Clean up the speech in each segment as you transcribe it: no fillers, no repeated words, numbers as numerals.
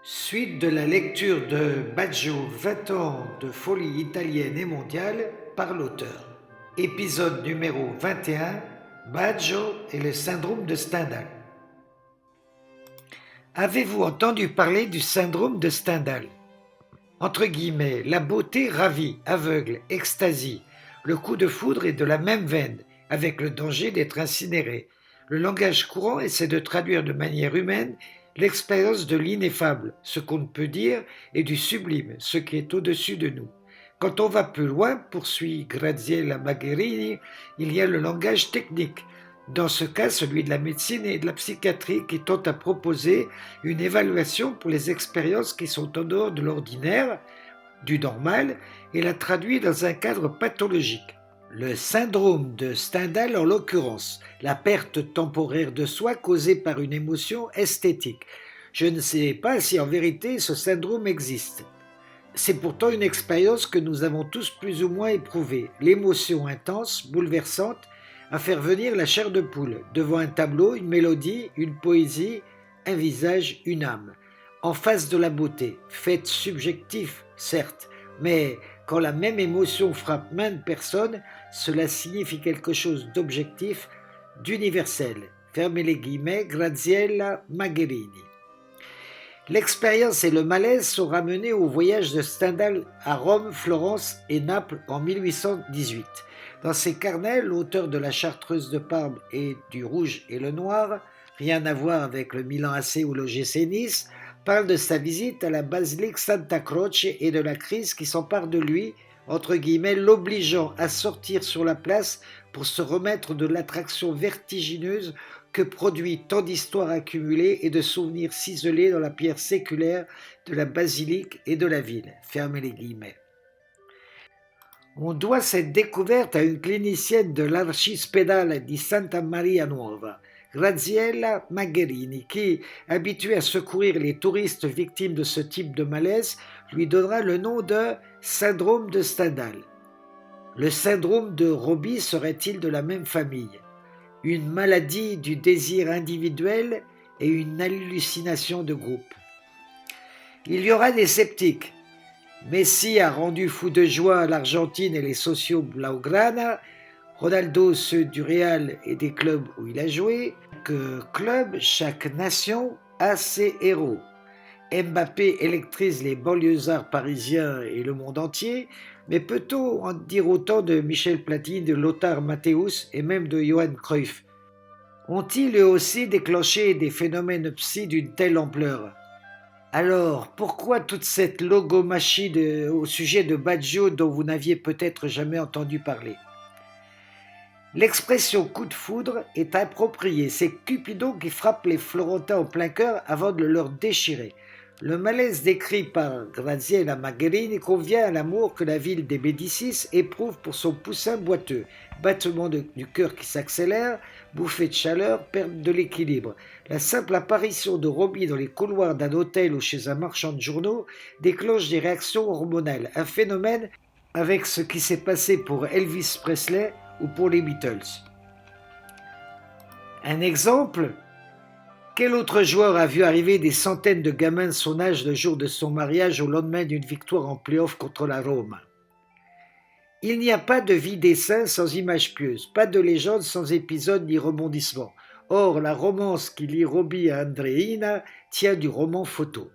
Suite de la lecture de Baggio 20 ans de folie italienne et mondiale par l'auteur. Épisode numéro 21, Baggio et le syndrome de Stendhal. Avez-vous entendu parler du syndrome de Stendhal? Entre guillemets, la beauté ravit, aveugle, extasie. Le coup de foudre est de la même veine, avec le danger d'être incinéré. Le langage courant essaie de traduire de manière humaine l'expérience de l'ineffable, ce qu'on ne peut dire, et du sublime, ce qui est au-dessus de nous. Quand on va plus loin, poursuit Graziella Magherini, il y a le langage technique, dans ce cas celui de la médecine et de la psychiatrie qui tentent à proposer une évaluation pour les expériences qui sont en dehors de l'ordinaire, du normal, et la traduit dans un cadre pathologique. Le syndrome de Stendhal en l'occurrence, la perte temporaire de soi causée par une émotion esthétique. Je ne sais pas si en vérité ce syndrome existe. C'est pourtant une expérience que nous avons tous plus ou moins éprouvée, l'émotion intense, bouleversante, à faire venir la chair de poule, devant un tableau, une mélodie, une poésie, un visage, une âme, en face de la beauté, fait subjectif, certes, mais quand la même émotion frappe maintes personnes, cela signifie quelque chose d'objectif, d'universel. Fermez les guillemets, Graziella Magherini. L'expérience et le malaise sont ramenés au voyage de Stendhal à Rome, Florence et Naples en 1818. Dans ses carnets, l'auteur de La Chartreuse de Parme et du Rouge et le Noir, rien à voir avec le Milan AC ou l'OGC Nice, parle de sa visite à la basilique Santa Croce et de la crise qui s'empare de lui, entre guillemets, l'obligeant à sortir sur la place pour se remettre de l'attraction vertigineuse que produit tant d'histoires accumulées et de souvenirs ciselés dans la pierre séculaire de la basilique et de la ville. Fermez les guillemets. On doit cette découverte à une clinicienne de l'archispédale di Santa Maria Nuova, Graziella Magherini, qui, habituée à secourir les touristes victimes de ce type de malaise, lui donnera le nom de syndrome de Stendhal. Le syndrome de Robbie serait-il de la même famille? Une maladie du désir individuel et une hallucination de groupe. Il y aura des sceptiques. Messi a rendu fou de joie l'Argentine et les socios Blaugrana, Ronaldo ceux du Real et des clubs où il a joué. Chaque club, chaque nation a ses héros. Mbappé électrise les banlieusards parisiens et le monde entier, mais peut-on en dire autant de Michel Platini, de Lothar Matthäus et même de Johan Cruyff? Ont-ils eux aussi déclenché des phénomènes psy d'une telle ampleur? Alors, pourquoi toute cette logomachie au sujet de Baggio dont vous n'aviez peut-être jamais entendu parler? L'expression coup de foudre est appropriée, c'est Cupidon qui frappe les Florentins en plein cœur avant de le leur déchirer. Le malaise décrit par Graziella Magherini convient à l'amour que la ville des Médicis éprouve pour son poussin boiteux, battement du cœur qui s'accélère, bouffée de chaleur, perte de l'équilibre. La simple apparition de Robbie dans les couloirs d'un hôtel ou chez un marchand de journaux déclenche des réactions hormonales, un phénomène avec ce qui s'est passé pour Elvis Presley ou pour les Beatles. Un exemple? Quel autre joueur a vu arriver des centaines de gamins de son âge le jour de son mariage au lendemain d'une victoire en play-off contre la Rome? Il n'y a pas de vie des saints sans image pieuse, pas de légende sans épisode ni rebondissement. Or, la romance qui lie Robbie à Andreina tient du roman photo.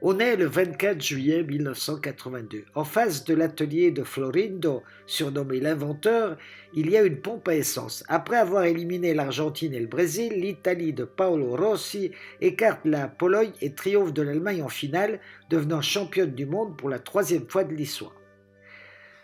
On est le 24 juillet 1982. En face de l'atelier de Florindo, surnommé l'inventeur, il y a une pompe à essence. Après avoir éliminé l'Argentine et le Brésil, l'Italie de Paolo Rossi écarte la Pologne et triomphe de l'Allemagne en finale, devenant championne du monde pour la 3e fois de l'histoire.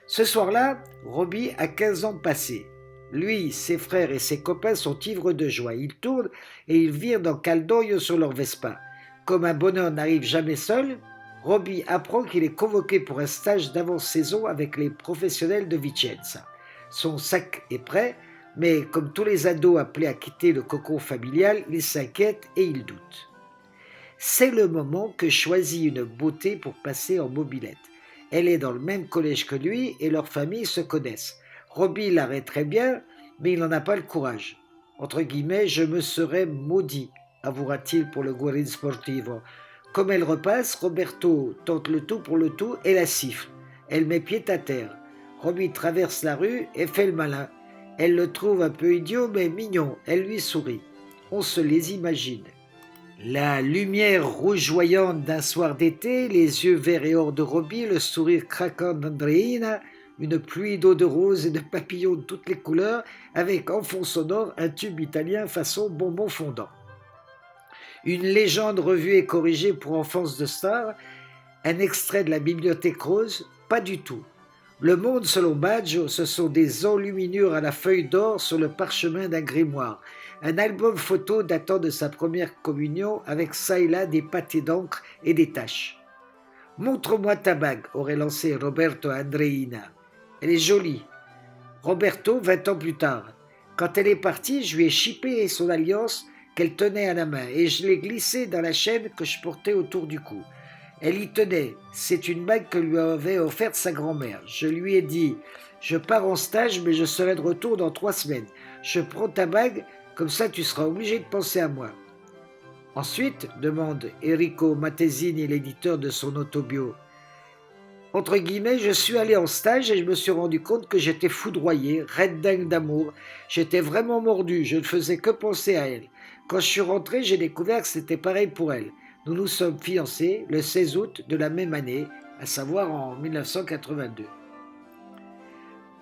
Ce soir-là, Robbie a 15 ans passés. Lui, ses frères et ses copains sont ivres de joie. Ils tournent et ils virent dans Caldoio sur leur Vespa. Comme un bonheur n'arrive jamais seul, Robbie apprend qu'il est convoqué pour un stage d'avant-saison avec les professionnels de Vicenza. Son sac est prêt, mais comme tous les ados appelés à quitter le cocon familial, il s'inquiète et il doute. C'est le moment que choisit une beauté pour passer en mobilette. Elle est dans le même collège que lui et leurs familles se connaissent. Robbie l'arrête très bien, mais il n'en a pas le courage. Entre guillemets, je me serais maudit, avouera-t-il pour le Guerin Sportivo, Comme elle repasse, Roberto tente le tout pour le tout et la siffle. Elle met pied à terre. Robbie traverse la rue et fait le malin. Elle le trouve un peu idiot mais mignon. Elle lui sourit. On se les imagine. La lumière rougeoyante d'un soir d'été, les yeux verts et or de Robbie, le sourire craquant d'Andreina, une pluie d'eau de rose et de papillons de toutes les couleurs, avec en fond sonore un tube italien façon bonbon fondant. Une légende revue et corrigée pour enfance de star, un extrait de la Bibliothèque rose, pas du tout. Le monde selon Baggio, ce sont des enluminures à la feuille d'or sur le parchemin d'un grimoire. Un album photo datant de sa première communion avec ça et là des pâtés d'encre et des taches. « Montre-moi ta bague » aurait lancé Roberto à Andreina. « Elle est jolie. » Roberto, 20 ans plus tard. Quand elle est partie, je lui ai chippé son alliance qu'elle tenait à la main et je l'ai glissée dans la chaîne que je portais autour du cou. Elle y tenait. C'est une bague que lui avait offerte sa grand-mère. Je lui ai dit « Je pars en stage, mais je serai de retour dans 3 semaines. Je prends ta bague, comme ça tu seras obligé de penser à moi. » Ensuite, demande Enrico Mattesini, l'éditeur de son autobio. Entre guillemets, je suis allé en stage et je me suis rendu compte que j'étais foudroyé, red dingue d'amour. J'étais vraiment mordu, je ne faisais que penser à elle. Quand je suis rentré, j'ai découvert que c'était pareil pour elle. Nous nous sommes fiancés le 16 août de la même année, à savoir en 1982.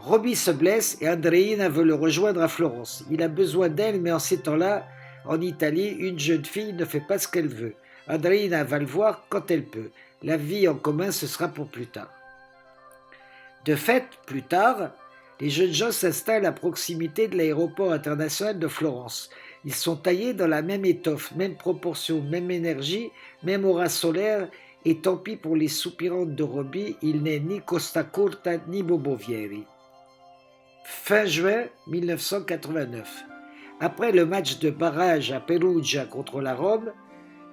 Robbie se blesse et Andreina veut le rejoindre à Florence. Il a besoin d'elle, mais en ces temps-là, en Italie, une jeune fille ne fait pas ce qu'elle veut. Andreina va le voir quand elle peut. La vie en commun, ce sera pour plus tard. De fait, plus tard, les jeunes gens s'installent à proximité de l'aéroport international de Florence. Ils sont taillés dans la même étoffe, même proportion, même énergie, même aura solaire, et tant pis pour les soupirantes de Robbie, il n'est ni Costa Curta ni Bobovieri. Fin juin 1989. Après le match de barrage à Perugia contre la Rome,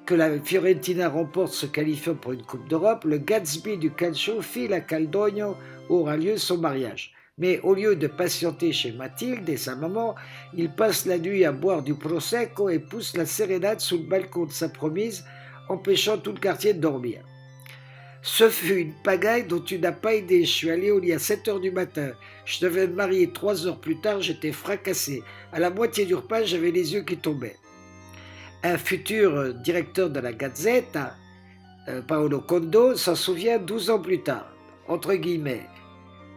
que la Fiorentina remporte se qualifiant pour une Coupe d'Europe, le Gatsby du calcio file à Caldogno où aura lieu son mariage. Mais au lieu de patienter chez Mathilde et sa maman, il passe la nuit à boire du prosecco et pousse la sérénade sous le balcon de sa promise, empêchant tout le quartier de dormir. Ce fut une pagaille dont tu n'as pas idée. Je suis allé au lit à 7h du matin. Je devais me marier 3 heures plus tard, j'étais fracassé. À la moitié du repas, j'avais les yeux qui tombaient. Un futur directeur de la Gazzetta, Paolo Condo, s'en souvient 12 ans plus tard. Entre guillemets,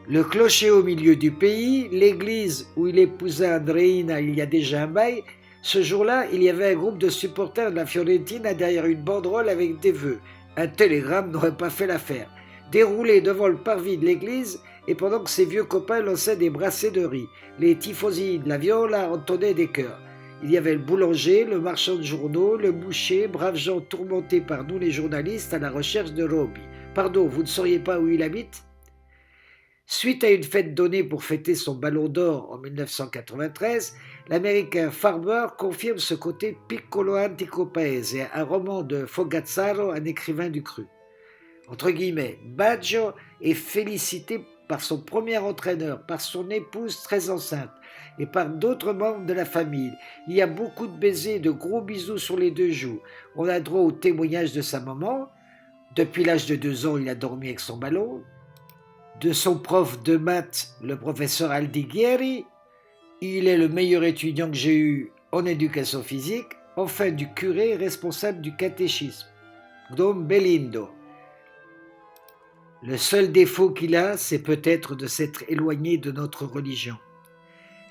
le clocher au milieu du pays, l'église où il épousa Andreina il y a déjà un bail. Ce jour-là, il y avait un groupe de supporters de la Fiorentina derrière une banderole avec des vœux. Un télégramme n'aurait pas fait l'affaire. Déroulé devant le parvis de l'église, et pendant que ses vieux copains lançaient des brassées de riz, les tifosi de la Viola entonnaient des chœurs. Il y avait le boulanger, le marchand de journaux, le boucher, braves gens tourmentés par nous les journalistes à la recherche de Robbie. Pardon, vous ne sauriez pas où il habite ? Suite à une fête donnée pour fêter son ballon d'or en 1993, l'américain Farber confirme ce côté piccolo antico paese, un roman de Fogazzaro, un écrivain du cru. Entre guillemets, Baggio est félicité par son premier entraîneur, par son épouse très enceinte et par d'autres membres de la famille. Il y a beaucoup de baisers, de gros bisous sur les 2 joues. On a droit au témoignage de sa maman. Depuis l'âge de 2 ans, il a dormi avec son ballon. De son prof de maths, le professeur Aldighieri. Il est le meilleur étudiant que j'ai eu en éducation physique. Enfin, du curé responsable du catéchisme, Dom Belindo. Le seul défaut qu'il a, c'est peut-être de s'être éloigné de notre religion.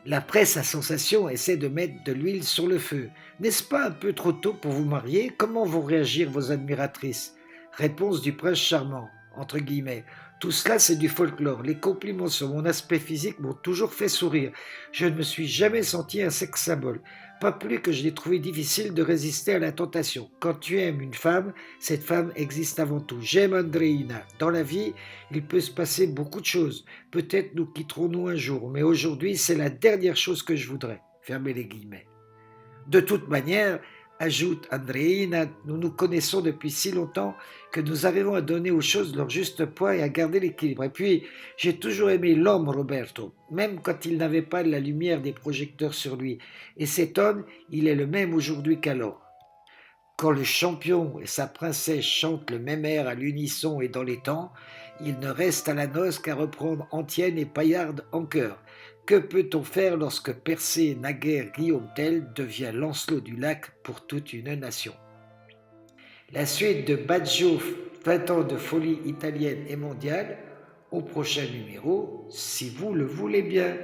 La presse à sensation essaie de mettre de l'huile sur le feu. N'est-ce pas un peu trop tôt pour vous marier ? Comment vont réagir vos admiratrices ? Réponse du prince charmant, entre guillemets. Tout cela, c'est du folklore. Les compliments sur mon aspect physique m'ont toujours fait sourire. Je ne me suis jamais senti un sex symbole. Pas plus que je l'ai trouvé difficile de résister à la tentation. Quand tu aimes une femme, cette femme existe avant tout. J'aime Andreina. Dans la vie, il peut se passer beaucoup de choses. Peut-être nous quitterons-nous un jour, mais aujourd'hui, c'est la dernière chose que je voudrais. Fermez les guillemets. De toute manière, ajoute Andreina, nous nous connaissons depuis si longtemps que nous arrivons à donner aux choses leur juste poids et à garder l'équilibre. Et puis, j'ai toujours aimé l'homme Roberto, même quand il n'avait pas la lumière des projecteurs sur lui. Et cet homme, il est le même aujourd'hui qu'alors. Quand le champion et sa princesse chantent le même air à l'unisson et dans les temps, il ne reste à la noce qu'à reprendre Antienne et Paillarde en chœur. Que peut-on faire lorsque Persée, naguère Guillaume Tell, devient Lancelot du Lac pour toute une nation? La suite de Baggio, 20 ans de folie italienne et mondiale, au prochain numéro, si vous le voulez bien.